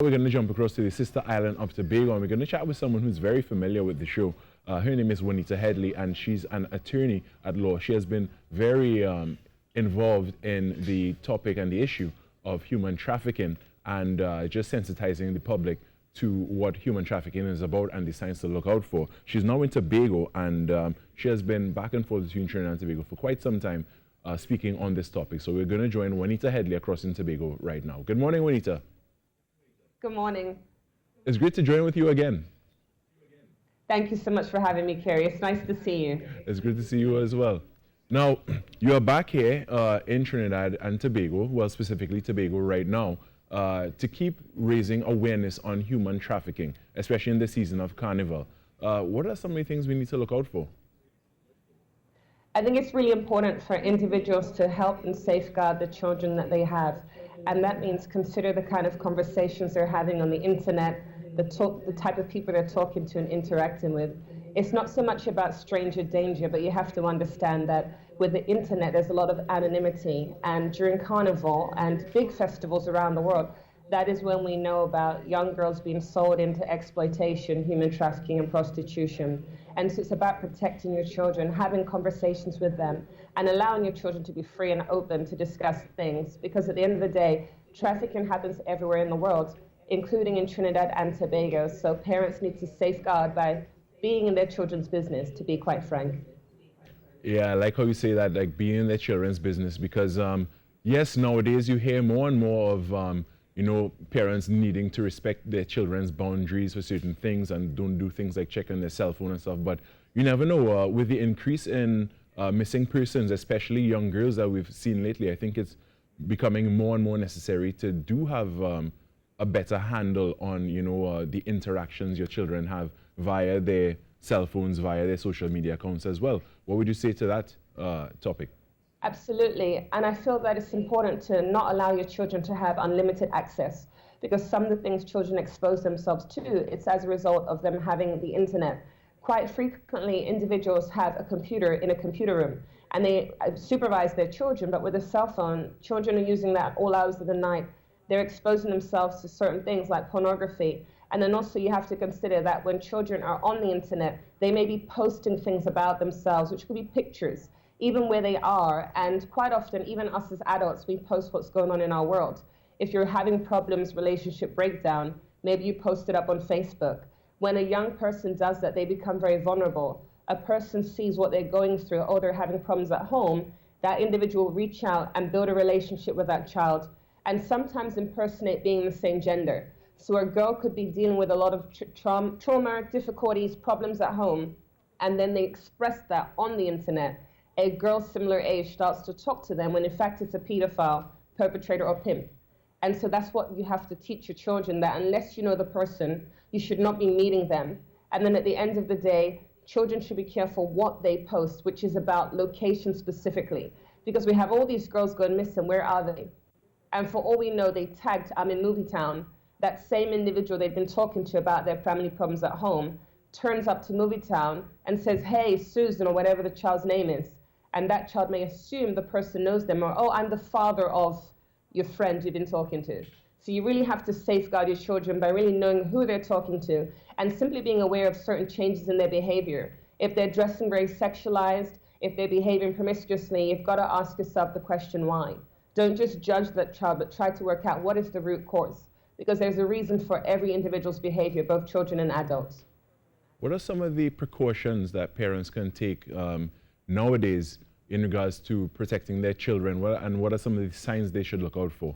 We're going to jump across to the sister island of Tobago, and we're going to chat with someone who's very familiar with the show. Her name is Juanita Headley, and she's an attorney at law. She has been very involved in the topic and the issue of human trafficking, and just sensitizing the public to what human trafficking is about and the signs to look out for. She's now in Tobago, and she has been back and forth between Trinidad and Tobago for quite some time, speaking on this topic. So we're going to join Juanita Headley across in Tobago right now. Good morning, Juanita. Good morning. It's great to join with you again. Thank you so much for having me, Kerry. It's nice to see you. It's good to see you as well. Now, you are back here in Trinidad and Tobago, well, specifically Tobago right now, to keep raising awareness on human trafficking, especially in the season of Carnival. What are some of the things we need to look out for? I think it's really important for individuals to help and safeguard the children that they have. And that means consider the kind of conversations they're having on the internet, the type of people they're talking to and interacting with. It's not so much about stranger danger, but you have to understand that with the internet, there's a lot of anonymity. And during Carnival and big festivals around the world, that is when we know about young girls being sold into exploitation, human trafficking, and prostitution. And so it's about protecting your children, having conversations with them, and allowing your children to be free and open to discuss things. Because at the end of the day, trafficking happens everywhere in the world, including in Trinidad and Tobago. So parents need to safeguard by being in their children's business, to be quite frank. Yeah, I like how you say that, like being in their children's business, because yes, nowadays you hear more and more of you know, parents needing to respect their children's boundaries for certain things and don't do things like check on their cell phone and stuff. But you never know, with the increase in missing persons, especially young girls that we've seen lately, I think it's becoming more and more necessary to do have a better handle on, you know, the interactions your children have via their cell phones, via their social media accounts as well. What would you say to that topic? Absolutely, and I feel that it's important to not allow your children to have unlimited access, because some of the things children expose themselves to, it's as a result of them having the internet. Quite frequently, individuals have a computer in a computer room, and they supervise their children, but with a cell phone, children are using that all hours of the night. They're exposing themselves to certain things like pornography. And then also you have to consider that when children are on the internet, they may be posting things about themselves, which could be pictures, even where they are. And quite often, even us as adults, we post what's going on in our world. If you're having problems, relationship breakdown, maybe you post it up on Facebook. When a young person does that, they become very vulnerable. A person sees what they're going through, or they're having problems at home, that individual will reach out and build a relationship with that child, and sometimes impersonate being the same gender. So a girl could be dealing with a lot of trauma, difficulties, problems at home, and then they express that on the internet. A girl similar age starts to talk to them when in fact it's a pedophile, perpetrator, or pimp. And so that's what you have to teach your children, that unless you know the person, you should not be meeting them. And then at the end of the day, children should be careful what they post, which is about location specifically. Because we have all these girls going missing, where are they? And for all we know, they tagged, I'm in Movie Town. That same individual they've been talking to about their family problems at home turns up to Movie Town and says, hey, Susan, or whatever the child's name is. And that child may assume the person knows them, or, oh, I'm the father of your friend you've been talking to. So you really have to safeguard your children by really knowing who they're talking to and simply being aware of certain changes in their behavior. If they're dressing very sexualized, if they're behaving promiscuously, you've got to ask yourself the question why. Don't just judge that child, but try to work out what is the root cause, because there's a reason for every individual's behavior, both children and adults. What are some of the precautions that parents can take nowadays in regards to protecting their children, and what are some of the signs they should look out for?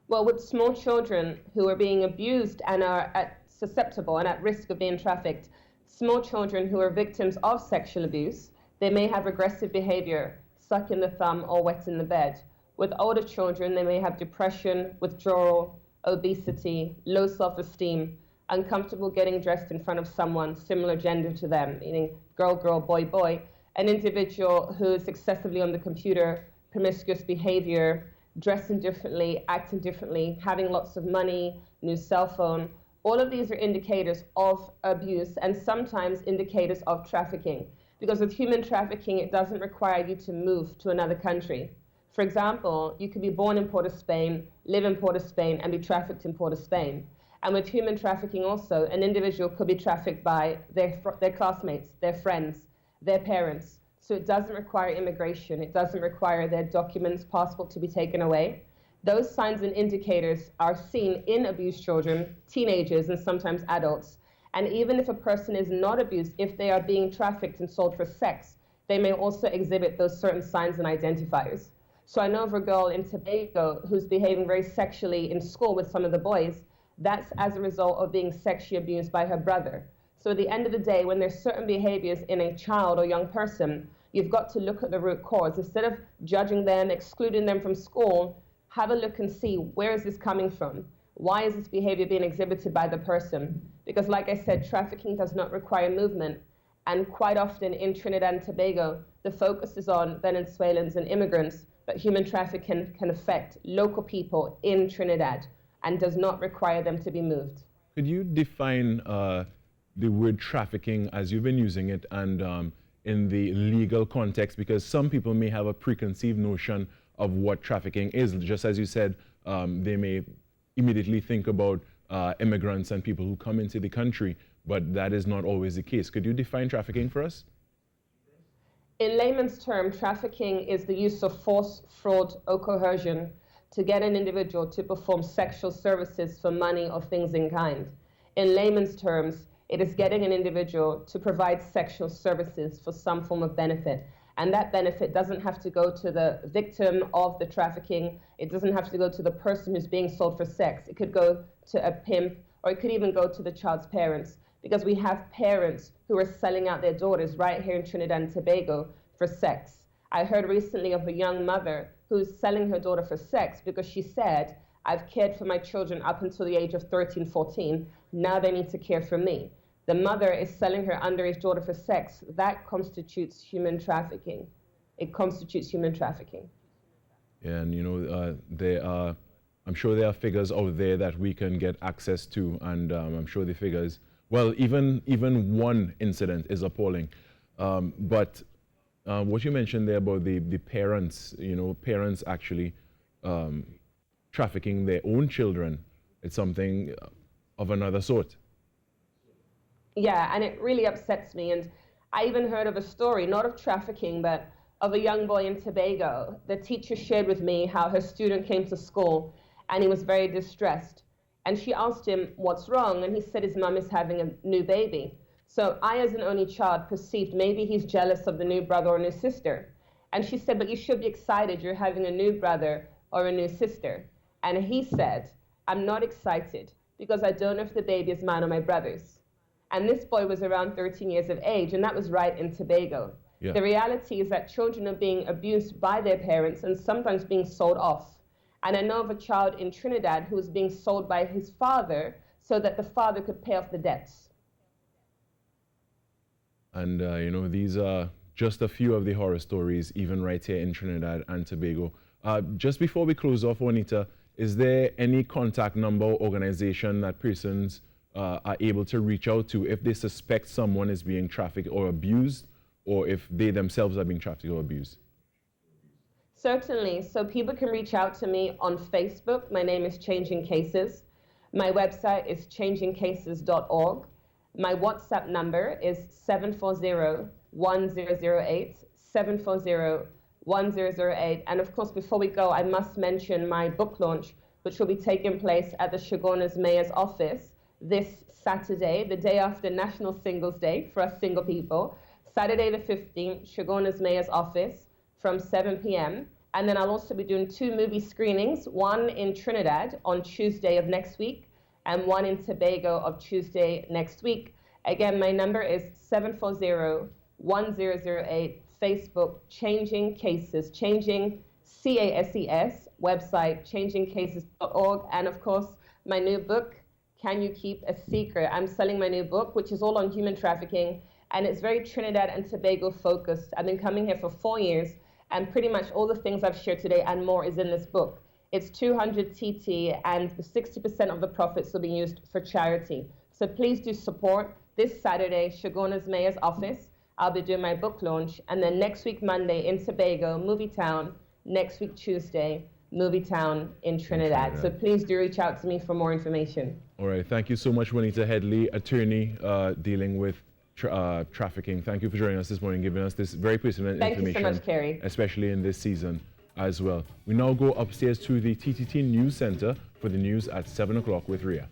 Well, with small children who are being abused and are susceptible and at risk of being trafficked, small children who are victims of sexual abuse, they may have aggressive behavior, sucking the thumb or wetting the bed. With older children, they may have depression, withdrawal, obesity, low self-esteem, uncomfortable getting dressed in front of someone similar gender to them, meaning girl, girl, boy, boy. An individual who is excessively on the computer, promiscuous behavior, dressing differently, acting differently, having lots of money, new cell phone. All of these are indicators of abuse and sometimes indicators of trafficking. Because with human trafficking, it doesn't require you to move to another country. For example, you could be born in Port of Spain, live in Port of Spain, and be trafficked in Port of Spain. And with human trafficking also, an individual could be trafficked by their classmates, their friends, their parents. So it doesn't require immigration. It doesn't require their documents, passport to be taken away. Those signs and indicators are seen in abused children, teenagers, and sometimes adults. And even if a person is not abused, if they are being trafficked and sold for sex, they may also exhibit those certain signs and identifiers. So I know of a girl in Tobago who's behaving very sexually in school with some of the boys. That's as a result of being sexually abused by her brother. So at the end of the day, when there's certain behaviors in a child or young person, you've got to look at the root cause. Instead of judging them, excluding them from school, have a look and see, where is this coming from? Why is this behavior being exhibited by the person? Because like I said, trafficking does not require movement. And quite often in Trinidad and Tobago, the focus is on Venezuelans and immigrants, but human trafficking can affect local people in Trinidad and does not require them to be moved. Could you define the word trafficking as you've been using it and in the legal context? Because some people may have a preconceived notion of what trafficking is. Just as you said, they may immediately think about immigrants and people who come into the country, but that is not always the case. Could you define trafficking for us? In layman's term, trafficking is the use of force, fraud, or coercion to get an individual to perform sexual services for money or things in kind. In layman's terms, it is getting an individual to provide sexual services for some form of benefit. And that benefit doesn't have to go to the victim of the trafficking. It doesn't have to go to the person who's being sold for sex. It could go to a pimp, or it could even go to the child's parents, because we have parents who are selling out their daughters right here in Trinidad and Tobago for sex. I heard recently of a young mother who's selling her daughter for sex because she said, I've cared for my children up until the age of 13, 14. Now they need to care for me. The mother is selling her underage daughter for sex. That constitutes human trafficking. It constitutes human trafficking. Yeah, and you know, I'm sure there are figures out there that we can get access to, and I'm sure the figures, well, even one incident is appalling. But what you mentioned there about the parents, you know, parents actually trafficking their own children, it's something of another sort. Yeah, and it really upsets me. And I even heard of a story, not of trafficking, but of a young boy in Tobago. The teacher shared with me how her student came to school and he was very distressed. And she asked him, what's wrong? And he said his mum is having a new baby. So I, as an only child, perceived maybe he's jealous of the new brother or new sister. And she said, but you should be excited. You're having a new brother or a new sister. And he said, I'm not excited because I don't know if the baby is mine or my brother's. And this boy was around 13 years of age, and that was right in Tobago. Yeah. The reality is that children are being abused by their parents and sometimes being sold off. And I know of a child in Trinidad who was being sold by his father so that the father could pay off the debts. And, you know, these are just a few of the horror stories, even right here in Trinidad and Tobago. Just before we close off, Juanita, is there any contact number or organization that persons are able to reach out to if they suspect someone is being trafficked or abused, or if they themselves are being trafficked or abused? Certainly. So people can reach out to me on Facebook. My name is Changing Cases. My website is changingcases.org. My WhatsApp number is 740-1008, 740-1008. And of course, before we go, I must mention my book launch, which will be taking place at the Shoguna's Mayor's office this Saturday, the day after National Singles Day for us single people. Saturday the 15th, Shoguna's Mayor's office from 7 p.m. And then I'll also be doing 2 movie screenings, one in Trinidad on Tuesday of next week and one in Tobago of Tuesday next week. Again, my number is 740-1008, Facebook, Changing Cases, Changing CASES, website, changingcases.org. And of course, my new book, Can You Keep a Secret? I'm selling my new book, which is all on human trafficking, and it's very Trinidad and Tobago focused. I've been coming here for 4 years, and pretty much all the things I've shared today and more is in this book. It's 200 TT, and 60% of the profits will be used for charity. So please do support. This Saturday, Shoguna's Mayor's office, I'll be doing my book launch, and then next week, Monday, in Tobago, Movie Town, next week, Tuesday, Movie Town in Trinidad. So please do reach out to me for more information. All right. Thank you so much, Juanita Headley, attorney dealing with trafficking. Thank you for joining us this morning, giving us this very pertinent information. Thank you so much, Kerry. Especially in this season as well. We now go upstairs to the TTT News Center for the news at 7 o'clock with Ria.